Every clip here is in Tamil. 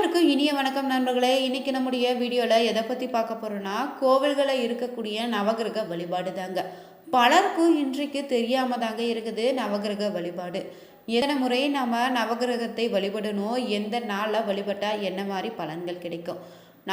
அனைவருக்கும் இனிய வணக்கம் நண்பர்களே. இன்னைக்கு நம்முடைய வீடியோவில் எதை பற்றி பார்க்க போகிறோன்னா, கோவில்களில் இருக்கக்கூடிய நவகிரக வழிபாடு தாங்க. பலருக்கும் இன்றைக்கு தெரியாமல் தாங்க இருக்குது நவகிரக வழிபாடு. எத்தனை முறை நம்ம நவகிரகத்தை வழிபடணும், எந்த நாளில் வழிபட்டால் என்ன மாதிரி பலன்கள் கிடைக்கும்,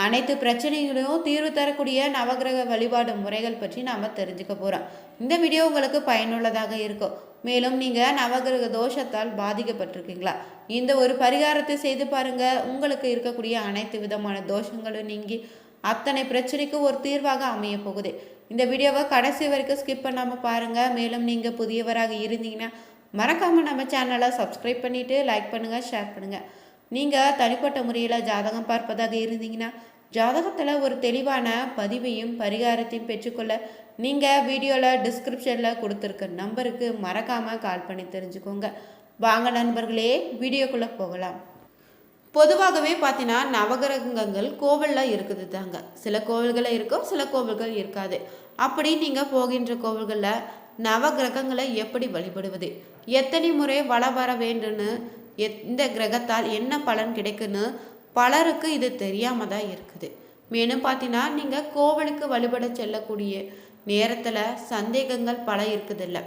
அனைத்து பிரச்சனைகளையும் தீர்வு தரக்கூடிய நவகிரக வழிபாடு முறைகள் பற்றி நாம் தெரிஞ்சுக்க போகிறோம். இந்த வீடியோ உங்களுக்கு பயனுள்ளதாக இருக்கும். மேலும் நீங்கள் நவகிரக தோஷத்தால் பாதிக்கப்பட்டிருக்கீங்களா, இந்த ஒரு பரிகாரத்தை செய்து பாருங்கள். உங்களுக்கு இருக்கக்கூடிய அனைத்து விதமான தோஷங்களும் நீங்கி அத்தனை பிரச்சனைக்கு ஒரு தீர்வாக அமைய போகுது. இந்த வீடியோவை கடைசி வரைக்கும் ஸ்கிப் பண்ணாமல் பாருங்கள். மேலும் நீங்கள் புதியவராக இருந்தீங்கன்னா மறக்காமல் நம்ம சேனலை சப்ஸ்கிரைப் பண்ணிவிட்டு லைக் பண்ணுங்கள், ஷேர் பண்ணுங்கள். நீங்கள் தனிப்பட்ட முறையில் ஜாதகம் பார்ப்பதாக இருந்தீங்கன்னா ஜாதகத்தில் ஒரு தெளிவான பதிவையும் பரிகாரத்தையும் பெற்றுக்கொள்ள நீங்கள் வீடியோவில் டிஸ்கிரிப்ஷனில் கொடுத்துருக்க நம்பருக்கு மறக்காமல் கால் பண்ணி தெரிஞ்சுக்கோங்க. வாங்க நண்பர்களே, வீடியோக்குள்ளே போகலாம். பொதுவாகவே பார்த்தீங்கன்னா நவகிரகங்கள் கோவிலில் இருக்குது தாங்க. சில கோவில்களில் இருக்கும், சில கோவில்கள் இருக்காது. அப்படி நீங்கள் போகின்ற கோவில்களில் நவகிரகங்களை எப்படி வழிபடுவது, எத்தனை முறை வலம் வர வேண்டும்னு, எந்த கிரகத்தால் என்ன பலன் கிடைக்குன்னு பலருக்கு இது தெரியாமல் தான் இருக்குது. மேலும் பார்த்தீங்கன்னா நீங்கள் கோவிலுக்கு வழிபட செல்லக்கூடிய நேரத்தில் சந்தேகங்கள் பல இருக்குதில்ல.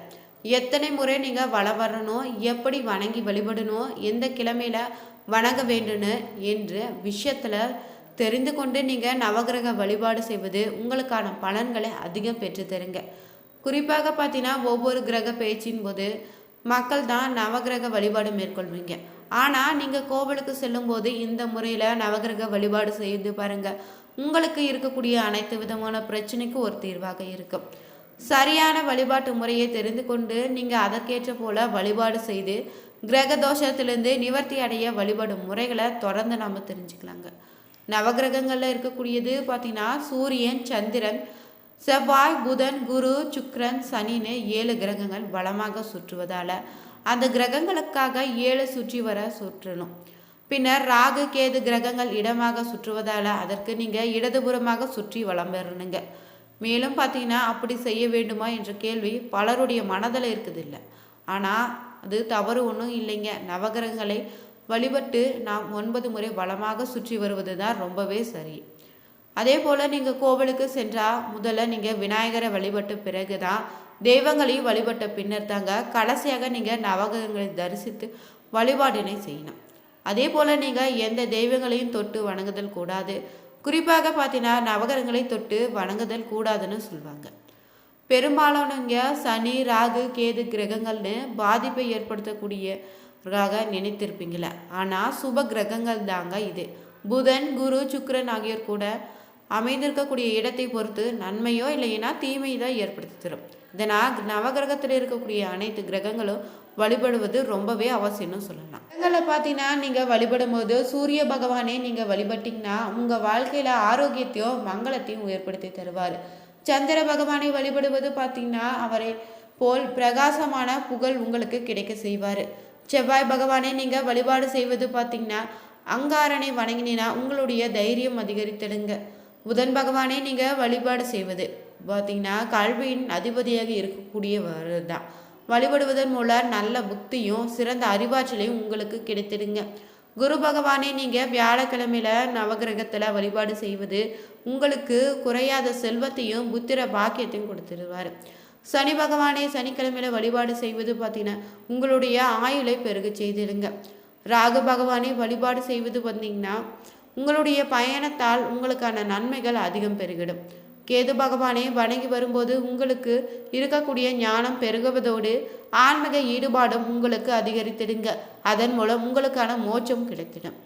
எத்தனை முறை நீங்கள் வலம் வரணும், எப்படி வணங்கி வழிபடணும், எந்த கிழமையில் வணங்க வேண்டும்னு என்ற விஷயத்தில் தெரிந்து கொண்டு நீங்கள் நவகிரக வழிபாடு செய்வது உங்களுக்கான பலன்களை அதிகம் பெற்று தருங்க. குறிப்பாக பார்த்தீங்கன்னா ஒவ்வொரு கிரக பேச்சின் போது மக்கள் தான் நவகிரக வழிபாடு மேற்கொள்வீங்க. ஆனால் நீங்கள் கோவிலுக்கு செல்லும்போது இந்த முறையில் நவகிரக வழிபாடு செய்து பாருங்கள். உங்களுக்கு இருக்கக்கூடிய அனைத்து விதமான பிரச்சனைக்கு ஒரு தீர்வாக இருக்கும். சரியான வழிபாட்டு முறையை தெரிந்து கொண்டு நீங்கள் அதற்கேற்ற போல வழிபாடு செய்து கிரக தோஷத்திலிருந்து நிவர்த்தி அடைய வழிபாடும் முறைகளை தொடர்ந்து நம்ம தெரிஞ்சுக்கலாங்க. நவகிரகங்களில் இருக்கக்கூடியது பார்த்தீங்கன்னா சூரியன், சந்திரன், செவ்வாய், புதன், குரு, சுக்கிரன், சனின்னு 7 கிரகங்கள் வளமாக சுற்றுவதால் அந்த கிரகங்களுக்காக 7 சுற்றி வர சுற்றணும். பின்னர் ராகு, கேது கிரகங்கள் இடமாக சுற்றுவதால் அதற்கு நீங்கள் இடதுபுறமாக சுற்றி வலம் பெறணுங்க. மேலும் பார்த்தீங்கன்னா அப்படி செய்ய வேண்டுமா என்ற கேள்வி பலருடைய மனதில் இருக்குது இல்லை. ஆனால் அது தவறு ஒன்றும் இல்லைங்க. நவகிரகங்களை வழிபட்டு நாம் 9 முறை வளமாக சுற்றி வருவது தான் ரொம்பவே சரி. அதே போல் நீங்கள் கோவிலுக்கு சென்றால் முதல்ல நீங்கள் விநாயகரை வழிபட்ட பிறகு தான் தெய்வங்களையும் வழிபட்ட பின்னர் தாங்க கடைசியாக நீங்கள் நவகிரகங்களை தரிசித்து வழிபாடினை செய்யணும். அதே போல் நீங்கள் எந்த தெய்வங்களையும் தொட்டு வணங்குதல் கூடாது. குறிப்பாக பார்த்தீங்கன்னா நவகிரகங்களை தொட்டு வணங்குதல் கூடாதுன்னு சொல்லுவாங்க. பெரும்பாலானவங்க சனி, ராகு, கேது கிரகங்கள்னு பாதிப்பை ஏற்படுத்தக்கூடியதாக நினைத்திருப்பீங்களே. ஆனால் சுப கிரகங்கள் தாங்க இது. புதன், குரு, சுக்கிரன் ஆகியோர் கூட அமைந்திருக்கக்கூடிய இடத்தை பொறுத்து நன்மையோ இல்லைன்னா தீமையை தான் ஏற்படுத்தி தரும். இதனால் நவகிரகத்தில் இருக்கக்கூடிய அனைத்து கிரகங்களும் வழிபடுவது ரொம்பவே அவசியம்னு சொல்லலாம். கிரகங்களை பார்த்தீங்கன்னா நீங்கள் வழிபடும் போது சூரிய பகவானே நீங்கள் வழிபட்டிங்கன்னா உங்கள் வாழ்க்கையில் ஆரோக்கியத்தையும் மங்களத்தையும் ஏற்படுத்தி தருவார். சந்திர பகவானை வழிபடுவது பார்த்தீங்கன்னா அவரை போல் பிரகாசமான புகழ் உங்களுக்கு கிடைக்க செய்வார். செவ்வாய் பகவானை நீங்கள் வழிபாடு செய்வது பார்த்தீங்கன்னா அங்காரனை வணங்கினா உங்களுடைய தைரியம் அதிகரித்திடுங்க. புதன் பகவானை நீங்கள் வழிபாடு செய்வது பார்த்தீங்கன்னா கல்வியின் அதிபதியாக இருக்கக்கூடியவர் தான். வழிபடுவதன் மூலம் நல்ல புத்தியும் சிறந்த அறிவாற்றலையும் உங்களுக்கு கிடைத்திடுங்க. குரு பகவானை நீங்கள் வியாழக்கிழமையில் நவகிரகத்தில் வழிபாடு செய்வது உங்களுக்கு குறையாத செல்வத்தையும் புத்திர பாக்கியத்தையும் கொடுத்துடுவார். சனி பகவானை சனிக்கிழமையில் வழிபாடு செய்வது பார்த்தீங்கன்னா உங்களுடைய ஆயுளை பெருக செய்திடுங்க. ராகு பகவானை வழிபாடு செய்வது பார்த்தீங்கன்னா உங்களுடைய பயணத்தால் உங்களுக்கான நன்மைகள் அதிகம் பெருகிடும். கேது பகவானை வணங்கி வரும்போது உங்களுக்கு இருக்கக்கூடிய ஞானம் பெருகுவதோடு ஆன்மீக ஈடுபாடும் உங்களுக்கு அதிகரித்திடுங்க. அதன் மூலம் உங்களுக்கான மோட்சம் கிடைத்திடும்.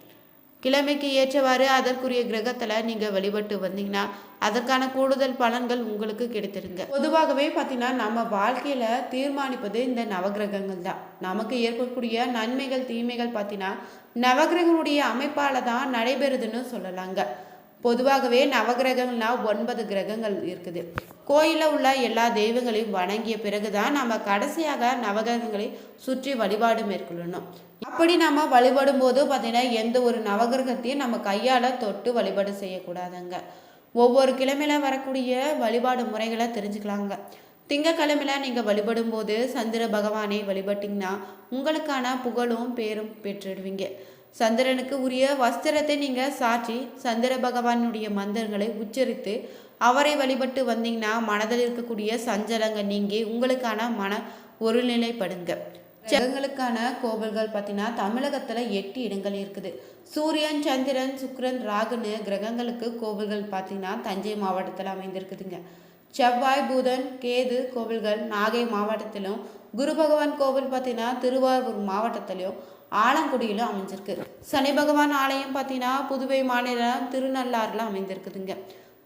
கிழமைக்கு ஏற்றவாறு அதற்குரிய கிரகத்தில் நீங்கள் வழிபட்டு வந்தீங்கன்னா அதற்கான கூடுதல் பலன்கள் உங்களுக்கு கிடைத்திருங்க. பொதுவாகவே பார்த்தீங்கன்னா நம்ம வாழ்க்கையில் தீர்மானிப்பது இந்த நவகிரகங்கள் தான். நமக்கு ஏற்படக்கூடிய நன்மைகள் தீமைகள் பார்த்தீங்கன்னா நவகிரகனுடைய அமைப்பால் தான் நடைபெறுதுன்னு சொல்லலாங்க. பொதுவாகவே நவகிரகங்கள்னா 9 கிரகங்கள் இருக்குது. கோயிலில் உள்ள எல்லா தெய்வங்களையும் வணங்கிய பிறகு தான் நம்ம கடைசியாக நவகிரகங்களை சுற்றி வழிபாடு மேற்கொள்ளணும். அப்படி நம்ம வழிபடும் போது பார்த்தீங்கன்னா எந்த ஒரு நவகிரகத்தையும் நம்ம கையால் தொட்டு வழிபாடு செய்யக்கூடாதுங்க. ஒவ்வொரு கிழமையில வரக்கூடிய வழிபாடு முறைகளை தெரிஞ்சுக்கலாங்க. திங்கக்கிழமையில நீங்கள் வழிபடும் போது சந்திர பகவானை வழிபட்டிங்கன்னா உங்களுக்கான புகழும் பேரும் பெற்றுடுவீங்க. சந்திரனுக்கு உரிய வஸ்திரத்தை நீங்கள் சாற்றி சந்திர பகவானுடைய மந்திரங்களை உச்சரித்து அவரை வழிபட்டு வந்தீங்கன்னா மனதில் இருக்கக்கூடிய சஞ்சலங்கள் நீங்கி உங்களுக்கான மன ஒருநிலைப்படுங்க. கிரகங்களுக்கான கோவில்கள் பார்த்தீங்கன்னா தமிழகத்தில் 8 இடங்கள் இருக்குது. சூரியன், சந்திரன், சுக்கிரன், ராகுன்னு கிரகங்களுக்கு கோவில்கள் பார்த்தீங்கன்னா தஞ்சை மாவட்டத்தில் அமைந்திருக்குதுங்க. செவ்வாய், புதன், கேது கோவில்கள் நாகை மாவட்டத்திலும், குரு பகவான் கோவில் பார்த்தீங்கன்னா திருவாரூர் மாவட்டத்திலையும் ஆலங்குடியிலும் அமைஞ்சிருக்கு. சனி பகவான் ஆலயம் பார்த்தீங்கன்னா புதுவை மாநிலம் திருநள்ளாறுல அமைந்திருக்குதுங்க.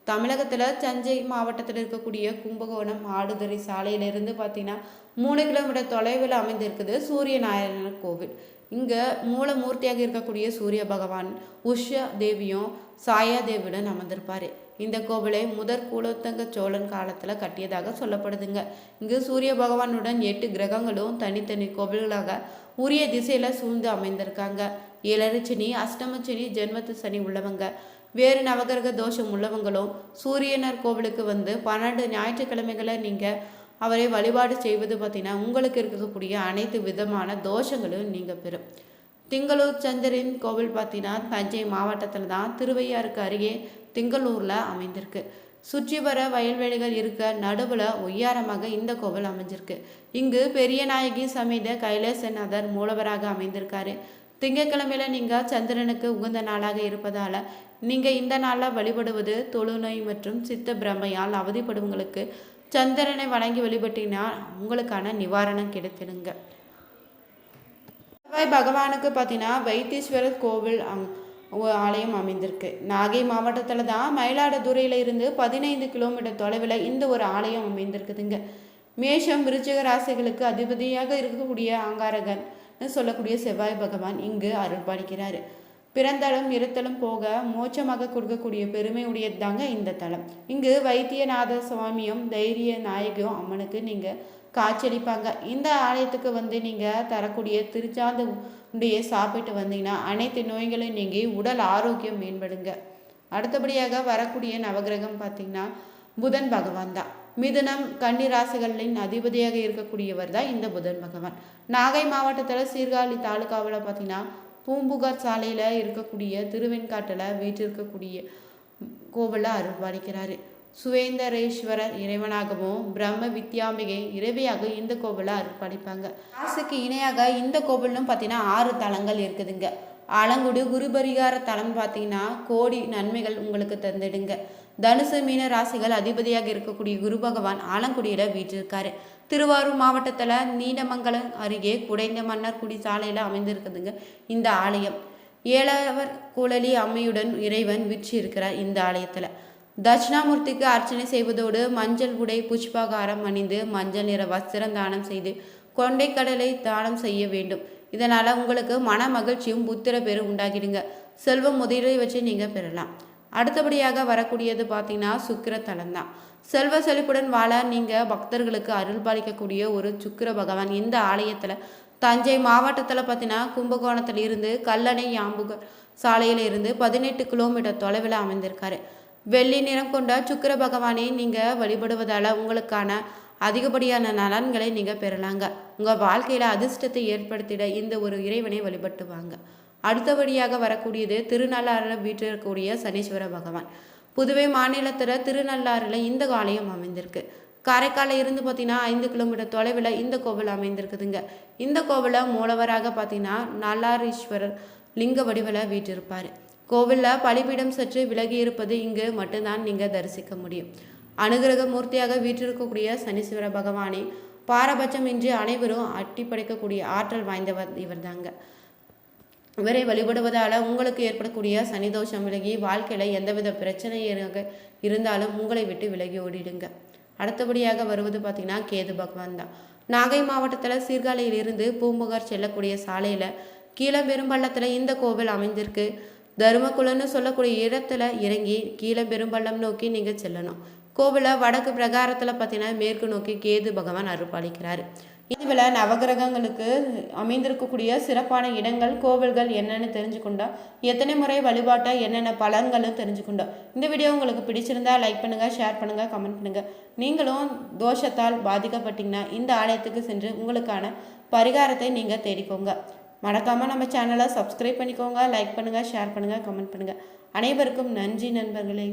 தமிழகத்தில் தஞ்சை மாவட்டத்தில் இருக்கக்கூடிய கும்பகோணம் ஆடுதுறை சாலையிலிருந்து பார்த்தீங்கன்னா 3 கிலோமீட்டர் தொலைவில் அமைந்திருக்குது சூரிய நாராயணர் கோவில். இங்கே மூலமூர்த்தியாக இருக்கக்கூடிய சூரிய பகவான் உஷா தேவியும் சாயா தேவியுடன் அமர்ந்திருப்பார். இந்த கோவிலை முதற் குலோத்துங்க சோழன் காலத்தில் கட்டியதாக சொல்லப்படுதுங்க. இங்கு சூரிய பகவானுடன் 8 கிரகங்களும் தனித்தனி கோவில்களாக உரிய திசையில் சூழ்ந்து அமைந்திருக்காங்க. 7 சனி, அஷ்டம சனி, ஜென்மத்து சனி உள்ளவங்க, வேறு நவகிரக தோஷம் உள்ளவங்களும் சூரியனர் கோவிலுக்கு வந்து 12 ஞாயிற்றுக்கிழமைகளை நீங்கள் அவரை வழிபாடு செய்வது பார்த்தீங்கன்னா உங்களுக்கு இருக்கக்கூடிய அனைத்து விதமான தோஷங்களும் நீங்கள் பெறும். திங்களூர் சந்திரன் கோவில் பார்த்தீங்கன்னா தஞ்சை மாவட்டத்தில் தான் திருவையாருக்கு அருகே திங்களூரில் அமைந்திருக்கு. சுற்றி வர வயல்வெளிகள் இருக்க நடுவில் ஒய்யாரமாக இந்த கோவில் அமைஞ்சிருக்கு. இங்கு பெரிய நாயகி சமேத கைலாசநாதர் மூலவராக அமைந்திருக்காரு. திங்கட்கிழமையில நீங்கள் சந்திரனுக்கு உகந்த நாளாக இருப்பதால் நீங்கள் இந்த நாளில் வழிபடுவது தொழுநோய் மற்றும் சித்த பிரமையால் அவதிப்படுவங்களுக்கு சந்திரனை வணங்கி வழிபட்டினா உங்களுக்கான நிவாரணம் கிடைத்திடுங்க. செவ்வாய் பகவானுக்கு பார்த்தீங்கன்னா வைத்தீஸ்வரர் கோவில் ஆலயம் அமைந்திருக்கு. நாகை மாவட்டத்தில் தான் மயிலாடுதுறையில் இருந்து 15 கிலோமீட்டர் தொலைவில் இந்த ஒரு ஆலயம் அமைந்திருக்குதுங்க. மேஷம், விருச்சிக ராசிகளுக்கு அதிபதியாக இருக்கக்கூடிய ஆங்காரகன் சொல்லக்கூடிய செவ்வாய் பகவான் இங்கு அருள்பாலிக்கிறார். பிறந்தளம் இருத்தலும் போக மோட்சமாக கொடுக்கக்கூடிய பெருமை உடையது தாங்க இந்த தலம். இங்கு வைத்தியநாத சுவாமியும் தைரிய நாயகியும் அம்மனுக்கு நீங்கள் காட்சியளிப்பாங்க. இந்த ஆலயத்துக்கு வந்து நீங்கள் தரக்கூடிய திருச்சாந்த உண்டையை சாப்பிட்டு வந்தீங்கன்னா அனைத்து நோய்களையும் நீங்கி உடல் ஆரோக்கியம் மேம்படுங்க. அடுத்தபடியாக வரக்கூடிய நவகிரகம் பார்த்தீங்கன்னா புதன் பகவான் தான். மிதுனம், கன்னி ராசிகளின் அதிபதியாக இருக்கக்கூடியவர் தான் இந்த புதன் பகவான். நாகை மாவட்டத்தில் சீர்காழி தாலுகாவில் பார்த்தீங்கன்னா பூம்புகார் சாலையில் இருக்கக்கூடிய திருவெண்காட்டில் வீற்றிருக்கக்கூடிய கோவிலில் அருள்பாலிக்கிறாரு. சுவேந்தரேஸ்வரர் இறைவனாகவும் பிரம்ம வித்யாம்பிகை இறைவியாக இந்த கோவிலை அருள்பாலிப்பாங்க. ராசிக்கு இணையாக இந்த கோவிலும் பார்த்தீங்கன்னா 6 தலங்கள் இருக்குதுங்க. ஆலங்குடி குரு பரிகார தலம் பார்த்தீங்கன்னா கோடி நன்மைகள் உங்களுக்கு தந்துடுங்க. தனுசு, மீன ராசிகள் அதிபதியாக இருக்கக்கூடிய குரு பகவான் ஆலங்குடியில் வீற்றிருக்காரு. திருவாரூர் மாவட்டத்தில் நீண்டமங்கலம் அருகே குடைந்த மன்னர்குடி சாலையில் அமைந்திருக்குதுங்க இந்த ஆலயம். ஏழவர் குழலி அம்மையுடன் இறைவன் வீற்றி இருக்கிறார். இந்த ஆலயத்தில் தட்சிணாமூர்த்திக்கு அர்ச்சனை செய்வதோடு மஞ்சள் உடை புஷ்பகாரம் அணிந்து மஞ்சள் நிற வஸ்திரம் தானம் செய்து கொண்டை கடலை தானம் செய்ய வேண்டும். இதனால் உங்களுக்கு மன மகிழ்ச்சியும் புத்திர பேரும் உண்டாகிடுங்க. செல்வம் முதலீடு வச்சு நீங்கள் பெறலாம். அடுத்தபடியாக வரக்கூடியது பார்த்தீங்கன்னா சுக்கிர தலம் தான். செல்வ செழிப்புடன் வாழ நீங்கள் பக்தர்களுக்கு அருள் பாலிக்கக்கூடிய ஒரு சுக்கிர பகவான் இந்த ஆலயத்தில் தஞ்சை மாவட்டத்தில் பார்த்தீங்கன்னா கும்பகோணத்தில் இருந்து கல்லணை யாம்புகர் சாலையில் இருந்து 18 கிலோமீட்டர் தொலைவில் அமைந்திருக்காரு. வெள்ளி நிறம் கொண்ட சுக்கிர பகவானை நீங்கள் வழிபடுவதால் உங்களுக்கான அதிகப்படியான நலன்களை நீங்கள் பெறலாங்க. உங்கள் வாழ்க்கையில் அதிர்ஷ்டத்தை ஏற்படுத்திட இந்த ஒரு இறைவனை வழிபட்டு வாங்க. அடுத்தபடியாக வரக்கூடியது திருநள்ளாறில் வீற்றிருக்கக்கூடிய சனீஸ்வர பகவான். புதுவை மாநிலத்தில் திருநள்ளாறில் இந்த ஆலயம் அமைந்திருக்கு. காரைக்காலில் இருந்து பார்த்தீங்கன்னா 5 கிலோமீட்டர் தொலைவில் இந்த கோவில் அமைந்திருக்குதுங்க. இந்த கோவிலை மூலவராக பார்த்தீங்கன்னா நல்லாரீஸ்வரர் லிங்க வடிவில் வீற்றிருப்பார். கோவிலில் பலிபீடம் சற்று விலகி இருப்பது இங்கு மட்டும்தான் நீங்கள் தரிசிக்க முடியும். அனுகிரக மூர்த்தியாக வீற்றிருக்கக்கூடிய சனீஸ்வர பகவானை பாரபட்சம் இன்றி அனைவரும் அட்டி படைக்கக்கூடிய ஆற்றல் வாய்ந்தவர் இவர் தாங்க. இவரை வழிபடுவதால் உங்களுக்கு ஏற்படக்கூடிய சனிதோஷம் விலகி வாழ்க்கையில் எந்தவித பிரச்சனையாக இருந்தாலும் உங்களை விட்டு விலகி ஓடிடுங்க. அடுத்தபடியாக வருவது பார்த்திங்கன்னா கேது பகவான் தான். நாகை மாவட்டத்தில் சீர்காழியில் இருந்து பூம்புகார் செல்லக்கூடிய சாலையில் கீழம்பெரும்பள்ளத்தில் இந்த கோவில் அமைந்திருக்கு. தர்மகுலன்னு சொல்லக்கூடிய இடத்துல இறங்கி கீழம்பெரும்பள்ளம் நோக்கி நீங்கள் செல்லணும். கோவிலை வடக்கு பிரகாரத்தில் பார்த்தீங்கன்னா மேற்கு நோக்கி கேது பகவான் அருள்பாலிக்கிறார். இதுவில் நவகிரகங்களுக்கு அமைந்திருக்கக்கூடிய சிறப்பான இடங்கள் கோவில்கள் என்னென்னு தெரிஞ்சுக்கொண்டா, எத்தனை முறை வழிபாட்டை என்னென்ன பலன்களும் தெரிஞ்சுக்கொண்டோம். இந்த வீடியோ உங்களுக்கு பிடிச்சிருந்தா லைக் பண்ணுங்கள், ஷேர் பண்ணுங்கள், கமெண்ட் பண்ணுங்கள். நீங்களும் தோஷத்தால் பாதிக்கப்பட்டீங்கன்னா இந்த ஆலயத்துக்கு சென்று உங்களுக்கான பரிகாரத்தை நீங்கள் தேடிக்கோங்க. மறக்காமல் நம்ம சேனலை சப்ஸ்கிரைப் பண்ணிக்கோங்க. லைக் பண்ணுங்கள், ஷேர் பண்ணுங்கள், கமெண்ட் பண்ணுங்கள். அனைவருக்கும் நன்றி நண்பர்களே.